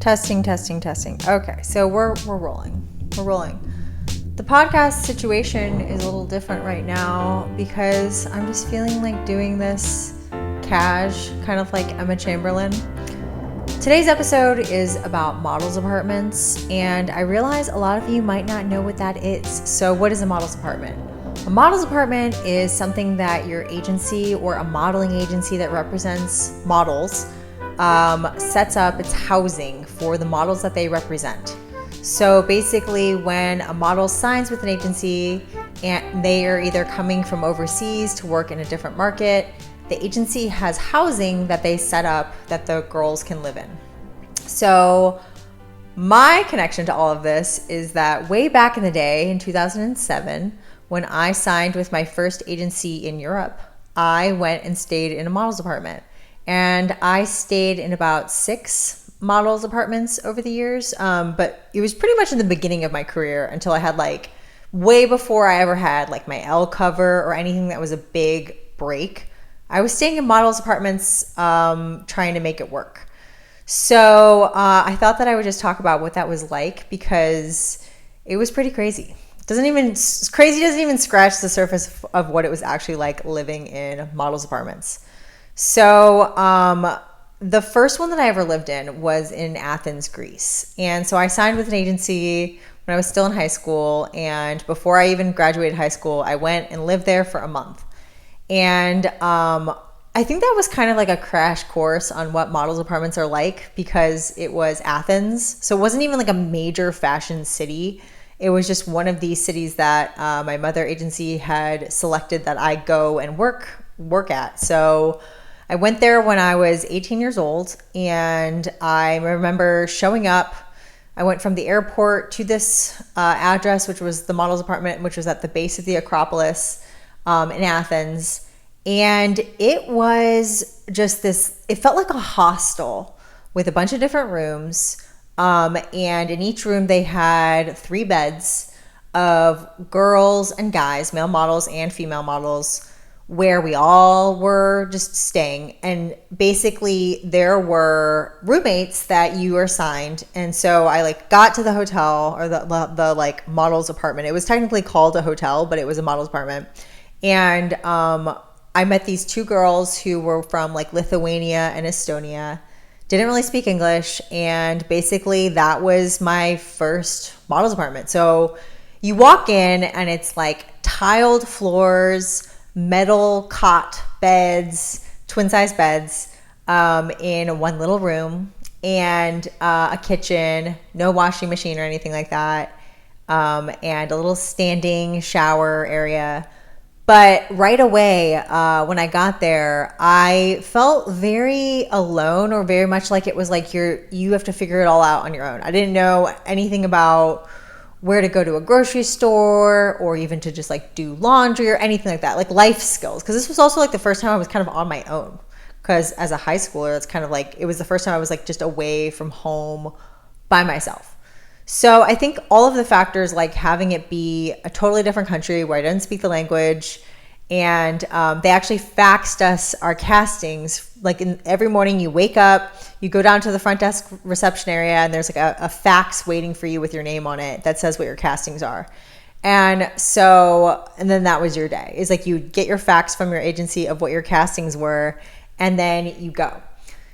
Testing. Okay, so we're rolling. The podcast situation is a little different right now because I'm just feeling like doing this cash, kind of like Emma Chamberlain. Today's episode is about models apartments, and I realize a lot of you might not know what that is. So what is a model's apartment? A model's apartment is something that your agency or a modeling agency that represents models sets up. It's housing for the models that they represent. So basically, when a model signs with an agency and they are either coming from overseas to work in a different market, the agency has housing that they set up that the girls can live in. So my connection to all of this is that way back in the day in 2007, when I signed with my first agency in Europe, I went and stayed in a model's apartment. And I stayed in about 6 models apartments over the years. But it was pretty much in the beginning of my career until I had way before I ever had my L cover or anything that was a big break. I was staying in models apartments trying to make it work. So I thought that I would just talk about what that was like because it was pretty crazy. Crazy doesn't even scratch the surface of what it was actually like living in models apartments. So the first one that I ever lived in was in Athens, Greece. And so I signed with an agency when I was still in high school. And before I even graduated high school, I went and lived there for a month. And I think that was kind of like a crash course on what models apartments are like because it was Athens. So it wasn't even like a major fashion city. It was just one of these cities that my mother agency had selected that I go and work at. So I went there when I was 18 years old, and I remember showing up. I went from the airport to this address, which was the model's apartment, which was at the base of the Acropolis in Athens. And it was just it felt like a hostel with a bunch of different rooms. And in each room, they had 3 beds of girls and guys, male models and female models, where we all were just staying. And basically there were roommates that you were assigned. And so I got to the hotel or the model's apartment. It was technically called a hotel, but it was a model's apartment. And I met these 2 girls who were from Lithuania and Estonia, didn't really speak English. And basically that was my first model's apartment. So you walk in and it's tiled floors, metal cot beds, twin size beds in one little room, and a kitchen, no washing machine or anything like that, and a little standing shower area. But right away, when I got there, I felt very alone, or very much like it was you have to figure it all out on your own. I didn't know anything about where to go to a grocery store or even to just do laundry or anything like that, life skills. Because this was also the first time I was kind of on my own. Because as a high schooler, it's kind of it was the first time I was just away from home by myself. So I think all of the factors, having it be a totally different country where I didn't speak the language, and they actually faxed us our castings. Every morning you wake up, you go down to the front desk reception area, and there's a fax waiting for you with your name on it that says what your castings are. And then that was your day. It's you get your fax from your agency of what your castings were, and then you go.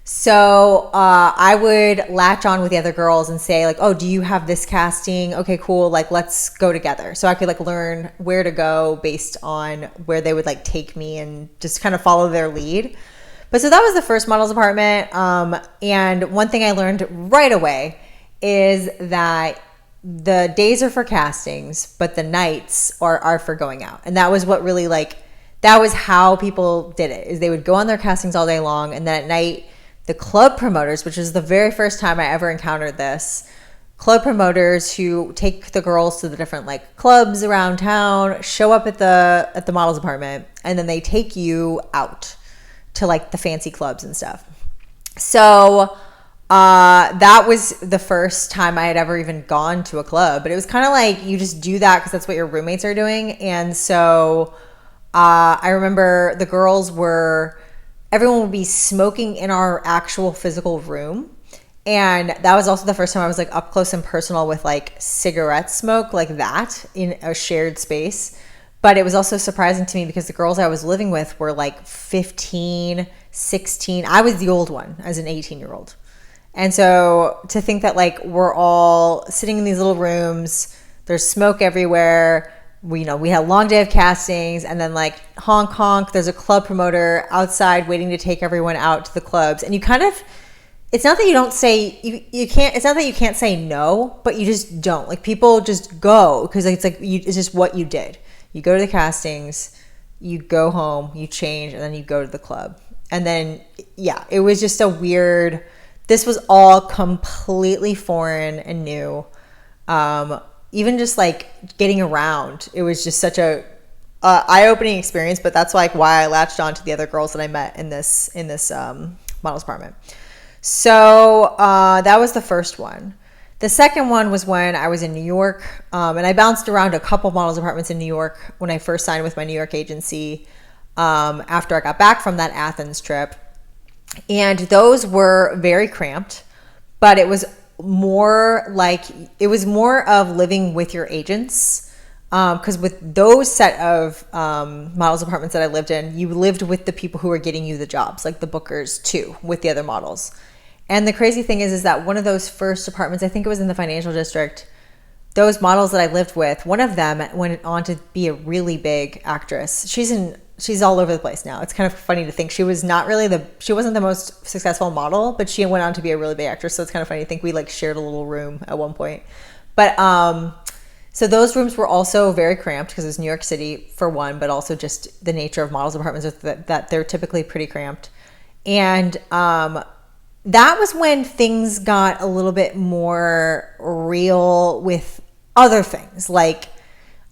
So I would latch on with the other girls and say oh, do you have this casting? Okay, cool. Let's go together. So I could learn where to go based on where they would take me and just kind of follow their lead. But so that was the first model's apartment. And one thing I learned right away is that the days are for castings, but the nights are for going out. And that was what really that was how people did it, is they would go on their castings all day long, and then at night, the club promoters, which is the very first time I ever encountered this, club promoters who take the girls to the different clubs around town, show up at the model's apartment, and then they take you out to the fancy clubs and stuff. So that was the first time I had ever even gone to a club, but it was kind of you just do that because that's what your roommates are doing. And so I remember the girls everyone would be smoking in our actual physical room, And that was also the first time I was like up close and personal with like cigarette smoke like that in a shared space. But it was also surprising to me because the girls I was living with were like 15, 16. I was the old one as an 18-year-old. And so to think that like we're all sitting in these little rooms, there's smoke everywhere. We had a long day of castings, and then like honk honk, there's a club promoter outside waiting to take everyone out to the clubs. And you kind of, it's not that you don't say, you can't, it's not that you can't say no, but you just don't. Like people just go because it's like, it's just what you did. You go to the castings, you go home, you change, and then you go to the club. And then, yeah, it was just a weird, this was all completely foreign and new. Even just like getting around, it was just such a eye-opening experience. But that's like why I latched on to the other girls that I met in this models apartment. So that was the first one. The second one was when I was in New York, and I bounced around a couple models apartments in New York when I first signed with my New York agency after I got back from that Athens trip. And those were very cramped, but it was more of living with your agents. Because with those set of models apartments that I lived in, you lived with the people who were getting you the jobs, like the bookers too, with the other models. And the crazy thing is that one of those first apartments, I think it was in the financial district, those models that I lived with, one of them went on to be a really big actress. She's all over the place now. It's kind of funny to think she wasn't the most successful model, but she went on to be a really big actress. So it's kind of funny to think we like shared a little room at one point. But so those rooms were also very cramped because it was New York City for one, but also just the nature of models apartments that they're typically pretty cramped. And that was when things got a little bit more real with other things. Like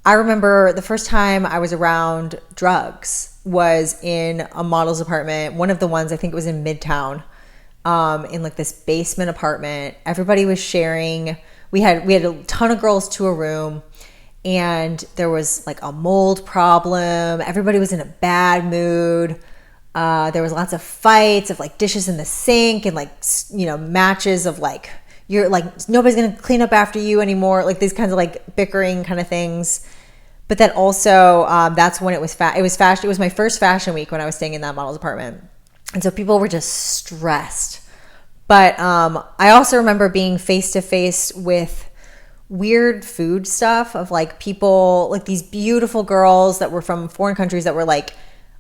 I remember the first time I was around drugs was in a model's apartment. One of the ones, I think it was in Midtown, in like this basement apartment. Everybody was sharing. We had a ton of girls to a room, and there was like a mold problem. Everybody was in a bad mood. There was lots of fights of like dishes in the sink and like, matches of like, you're like, nobody's going to clean up after you anymore. Like these kinds of like bickering kind of things. But then also, that's when it was fashion. It was my first fashion week when I was staying in that model's apartment. And so people were just stressed. But I also remember being face to face with weird food stuff of like people, like these beautiful girls that were from foreign countries that were like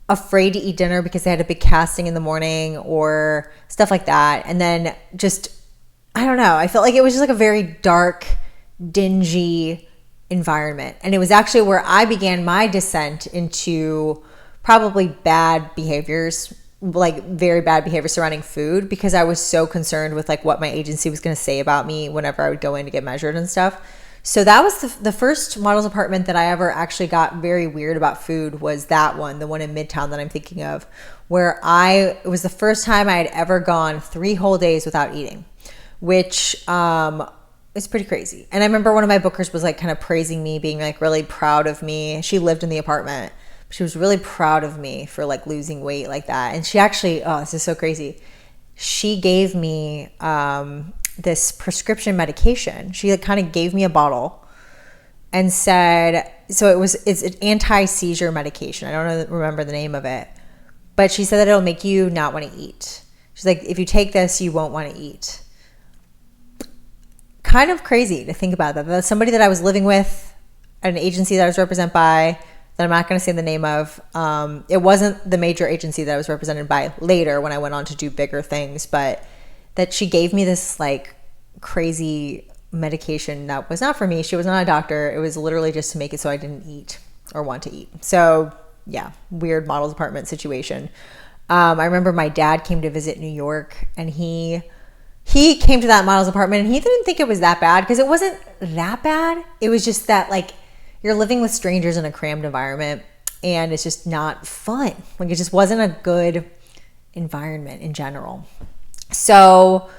afraid to eat dinner because they had a big casting in the morning or stuff like that. And then just, I don't know, I felt like it was just like a very dark, dingy environment. And it was actually where I began my descent into probably bad behaviors, like very bad behavior surrounding food, because I was so concerned with like what my agency was going to say about me whenever I would go in to get measured and stuff. So that was the first model's apartment that I ever actually got very weird about food, was that one, the one in Midtown that I'm thinking of, where it was the first time I had ever gone 3 whole days without eating, which is pretty crazy. And I remember one of my bookers was like kind of praising me, being like really proud of me. She lived in the apartment. She was really proud of me for like losing weight like that. And she actually, this is so crazy, she gave me this prescription medication. She like kind of gave me a bottle and said, it's an anti-seizure medication. I don't remember the name of it, but she said that it'll make you not want to eat. She's like, if you take this, you won't want to eat. Kind of crazy to think about that. That's somebody that I was living with at an agency that I was represented by, that I'm not going to say the name of. It wasn't the major agency that I was represented by later when I went on to do bigger things, but that she gave me this like crazy medication that was not for me. She was not a doctor. It was literally just to make it so I didn't eat or want to eat. So yeah, weird model's apartment situation. I remember my dad came to visit New York, and he came to that model's apartment, and he didn't think it was that bad, because it wasn't that bad. It was just that like you're living with strangers in a crammed environment, and it's just not fun. Like it just wasn't a good environment in general. So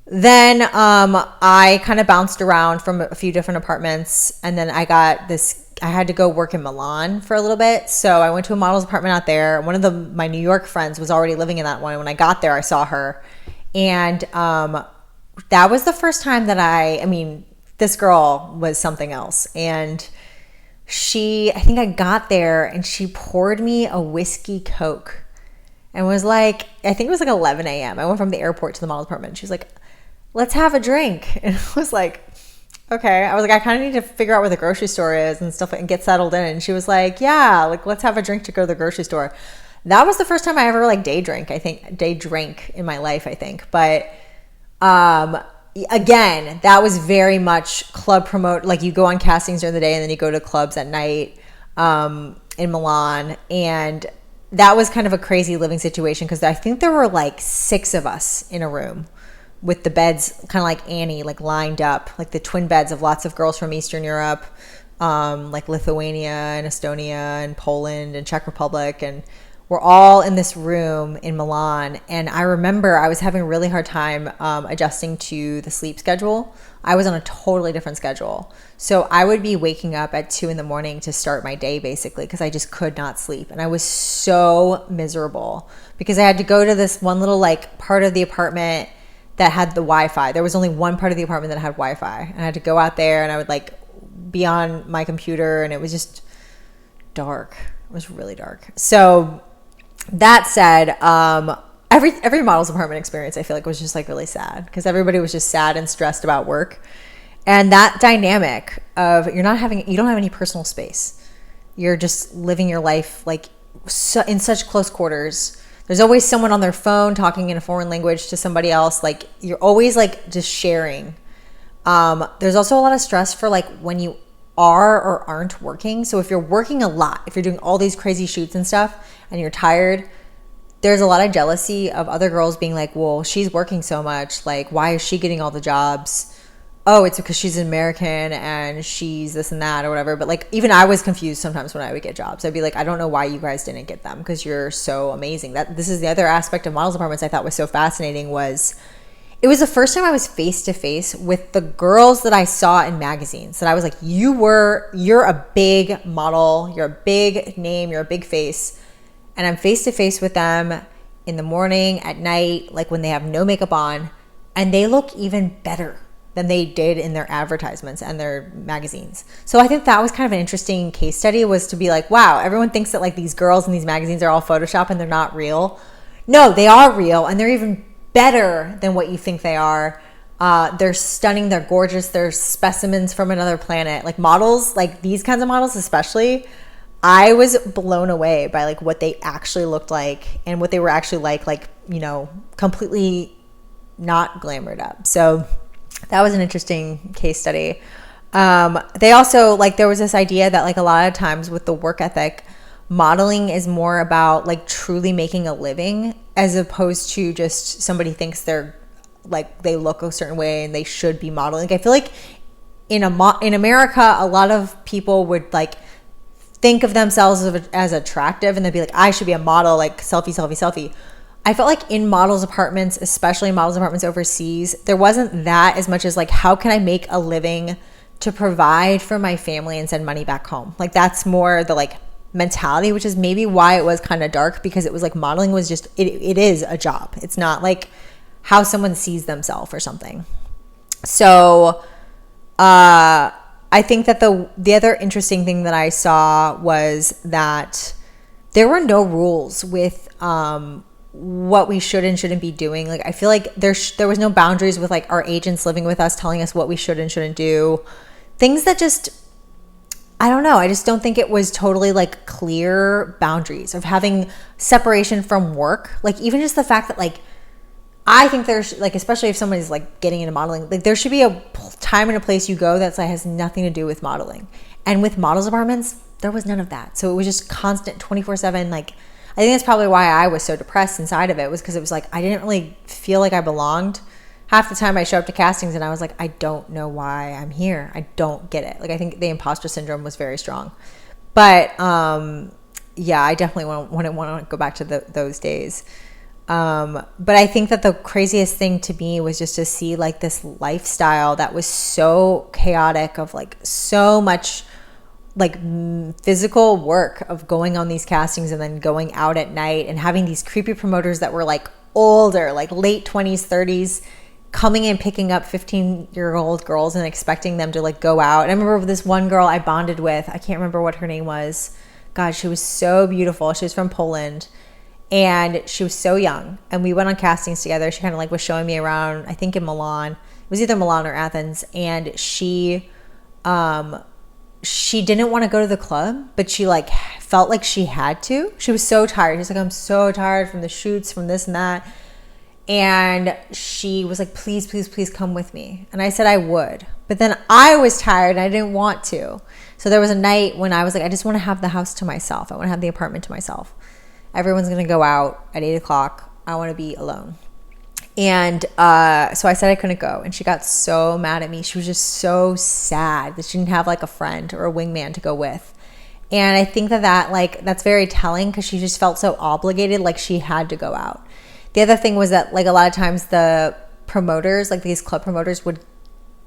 then I kind of bounced around from a few different apartments, and then I had to go work in Milan for a little bit. So I went to a model's apartment out there. One of my New York friends was already living in that one. When I got there, I saw her, and that was the first time that I mean, this girl was something else. And I think I got there and she poured me a whiskey Coke and was like, I think it was like 11 a.m. I went from the airport to the model apartment. She was like, let's have a drink. And I was like, okay. I was like, I kind of need to figure out where the grocery store is and stuff and get settled in. And she was like, yeah, like let's have a drink to go to the grocery store. That was the first time I ever like day drank in my life, I think. But again, that was very much club promote. Like you go on castings during the day and then you go to clubs at night in Milan. And that was kind of a crazy living situation because I think there were like 6 of us in a room with the beds kind of like Annie, like lined up, like the twin beds of lots of girls from Eastern Europe, like Lithuania and Estonia and Poland and Czech Republic. And we're all in this room in Milan. And I remember I was having a really hard time adjusting to the sleep schedule. I was on a totally different schedule. So I would be waking up at 2 a.m. to start my day basically because I just could not sleep. And I was so miserable because I had to go to this one little like part of the apartment that had the Wi-Fi. There was only one part of the apartment that had Wi-Fi. And I had to go out there and I would like be on my computer and it was just dark. It was really dark. So that said, every model's apartment experience I feel like was just like really sad because everybody was just sad and stressed about work. And that dynamic of you don't have any personal space. You're just living your life like in such close quarters. There's always someone on their phone talking in a foreign language to somebody else. Like you're always like just sharing. There's also a lot of stress for like when you are or aren't working. So if you're working a lot, if you're doing all these crazy shoots and stuff and you're tired, there's a lot of jealousy of other girls being like, well, she's working so much. Like, why is she getting all the jobs? Oh, it's because she's an American and she's this and that or whatever. But like, even I was confused sometimes when I would get jobs. I'd be like, I don't know why you guys didn't get them because you're so amazing. This is the other aspect of models apartments I thought was so fascinating was it was the first time I was face to face with the girls that I saw in magazines that I was like, you're a big model, you're a big name, you're a big face. And I'm face to face with them in the morning, at night, like when they have no makeup on, and they look even better than they did in their advertisements and their magazines. So I think that was kind of an interesting case study was to be like, wow, everyone thinks that like these girls in these magazines are all Photoshop and they're not real. No, they are real and they're even better than what you think they are. They're stunning, they're gorgeous, they're specimens from another planet. Like models, like these kinds of models especially, I was blown away by like what they actually looked like and what they were actually like, you know, completely not glamored up. So that was an interesting case study. They also like, there was this idea that like a lot of times with the work ethic, modeling is more about like truly making a living as opposed to just somebody thinks they're like, they look a certain way and they should be modeling. Like, I feel like in America, a lot of people would like think of themselves as attractive and they'd be like, I should be a model, like selfie, selfie, selfie. I felt like in models apartments, especially models apartments overseas, there wasn't that as much as like, how can I make a living to provide for my family and send money back home? Like that's more the like mentality, which is maybe why it was kind of dark because it was like modeling was just, it is a job. It's not like how someone sees themselves or something. So I think that the other interesting thing that I saw was that there were no rules with what we should and shouldn't be doing. Like I feel like there was no boundaries with like our agents living with us telling us what we should and shouldn't do. Things that just, I don't know. I just don't think it was totally like clear boundaries of having separation from work. Like even just the fact that like, I think there's like, especially if somebody's like getting into modeling, like there should be a time and a place you go that's like has nothing to do with modeling. And with models apartments, there was none of that. So it was just constant 24/7. Like, I think that's probably why I was so depressed inside of it was because it was like, I didn't really feel like I belonged. Half the time I show up to castings and I was like, I don't know why I'm here. I don't get it. Like, I think the imposter syndrome was very strong. But yeah, I definitely wouldn't want to go back to those days. But I think that the craziest thing to me was just to see like this lifestyle that was so chaotic of like so much like physical work of going on these castings and then going out at night and having these creepy promoters that were like older, like late 20s, 30s, coming and picking up 15-year-old girls and expecting them to like go out. And I remember this one girl I bonded with, I can't remember what her name was. God, she was so beautiful. She was from Poland and she was so young. And we went on castings together. She kind of like was showing me around, I think in Milan. It was either Milan or Athens. And she didn't want to go to the club, but she like felt like she had to. She was so tired. She was like, I'm so tired from the shoots, from this and that. And she was like, please, please, please come with me. And I said I would. But then I was tired and I didn't want to. So there was a night when I was like, I just want to have the house to myself. I want to have the apartment to myself. Everyone's going to go out at 8 o'clock. I want to be alone. And so I said I couldn't go. And she got so mad at me. She was just so sad that she didn't have like a friend or a wingman to go with. And I think that like, that's very telling because she just felt so obligated, like she had to go out. The other thing was that like a lot of times the promoters, like these club promoters would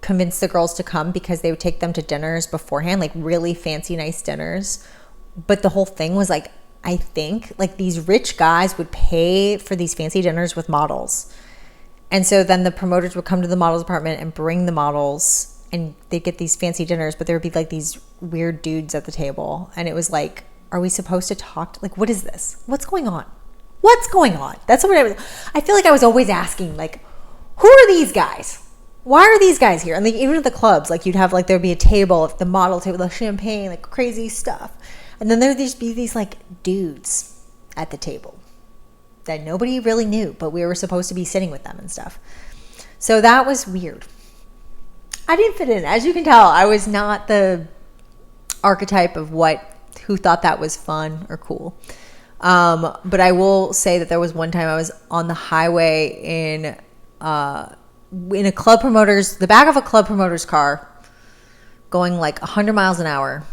convince the girls to come because they would take them to dinners beforehand, like really fancy, nice dinners. But the whole thing was like, I think like these rich guys would pay for these fancy dinners with models. And so then the promoters would come to the models' apartment and bring the models and they'd get these fancy dinners, but there would be like these weird dudes at the table. And it was like, are we supposed to talk? Like, what is this? What's going on? What's going on? That's what I feel like I was always asking, like, who are these guys? Why are these guys here? And like, even at the clubs, like you'd have like, there'd be a table, the model table, the champagne, like crazy stuff. And then there'd just be these like dudes at the table that nobody really knew, but we were supposed to be sitting with them and stuff. So that was weird. I didn't fit in. As you can tell, I was not the archetype of who thought that was fun or cool. But I will say that there was one time I was on the highway in a club promoter's, the back of a club promoter's car, going like 100 miles an hour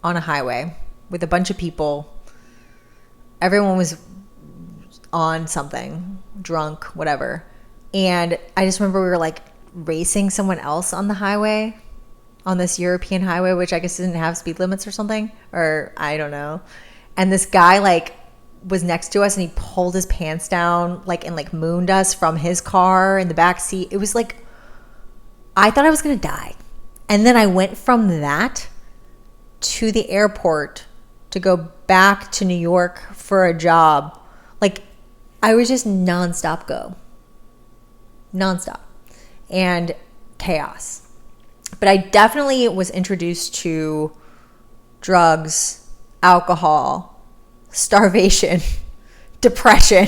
on a highway with a bunch of people. Everyone was on something, drunk, whatever. And I just remember we were like racing someone else on the highway, on this European highway, which I guess didn't have speed limits or something, or I don't know. And this guy like was next to us and he pulled his pants down like and like mooned us from his car in the back seat. It was like, I thought I was going to die. And then I went from that to the airport to go back to New York for a job. Like I was just nonstop go. Nonstop. And chaos. But I definitely was introduced to drugs, alcohol, starvation, depression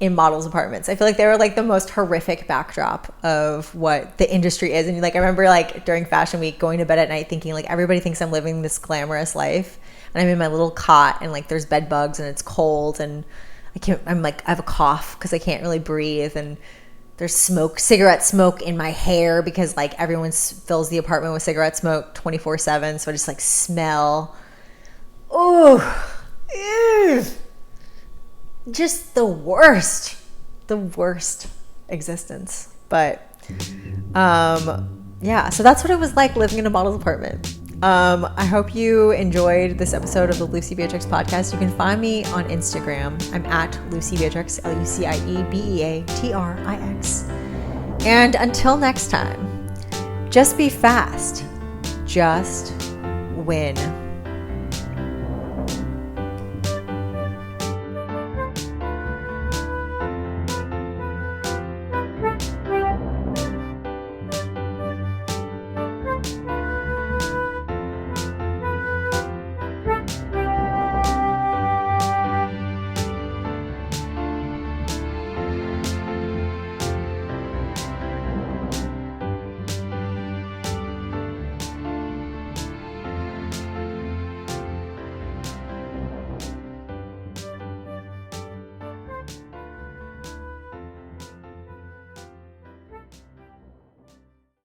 in models' apartments. I feel like they were like the most horrific backdrop of what the industry is. And like I remember like during Fashion Week going to bed at night thinking like everybody thinks I'm living this glamorous life. And I'm in my little cot and like there's bed bugs and it's cold and I have a cough because I can't really breathe and there's cigarette smoke in my hair because like everyone fills the apartment with cigarette smoke 24/7. So I just like smell. Oh, just the worst existence. But yeah, so that's what it was like living in a model's apartment. I hope you enjoyed this episode of the Lucy Beatrix podcast. You can find me on Instagram. I'm at Lucy Beatrix, LucieBeatrix. And until next time, just be fast. Just win.